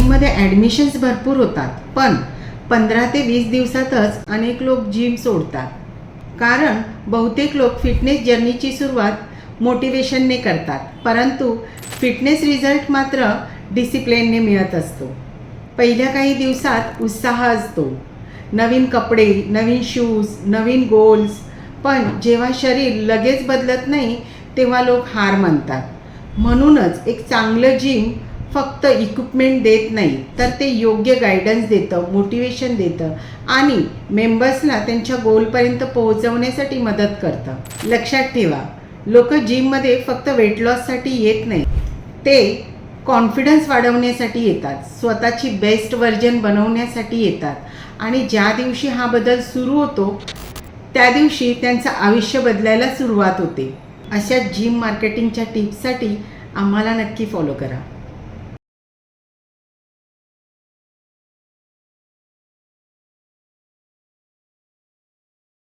जिममध्ये ॲडमिशन्स भरपूर होतात, पण 15 ते 20 दिवसातच अनेक लोक जिम सोडतात. कारण बहुतेक लोक फिटनेस जर्नीची सुरुवात मोटिवेशनने करतात, परंतु फिटनेस रिझल्ट मात्र डिसिप्लिनने मिळत असतो. पहिल्या काही दिवसात उत्साह असतो, नवीन कपडे, नवीन शूज, नवीन गोल्स. पण जेव्हा शरीर लगेच बदलत नाही तेव्हा लोक हार मानतात. म्हणूनच एक चांगलं जिम फक्त इक्विपमेंट देत नाही, तर ते योग्य गायडन्स देतं, मोटिवेशन देतं आणि मेंबर्सला त्यांच्या गोलपर्यंत पोहोचवण्यासाठी मदत करतं. लक्षात ठेवा, लोक जिममध्ये फक्त वेट लॉससाठी येत नाही, ते कॉन्फिडन्स वाढवण्यासाठी येतात, स्वतःची बेस्ट व्हर्जन बनवण्यासाठी येतात आणि ज्या दिवशी हा बदल सुरू होतो त्या दिवशी त्यांचं आयुष्य बदलायला सुरुवात होते. अशा जिम मार्केटिंगच्या टिप्ससाठी आम्हाला नक्की फॉलो करा.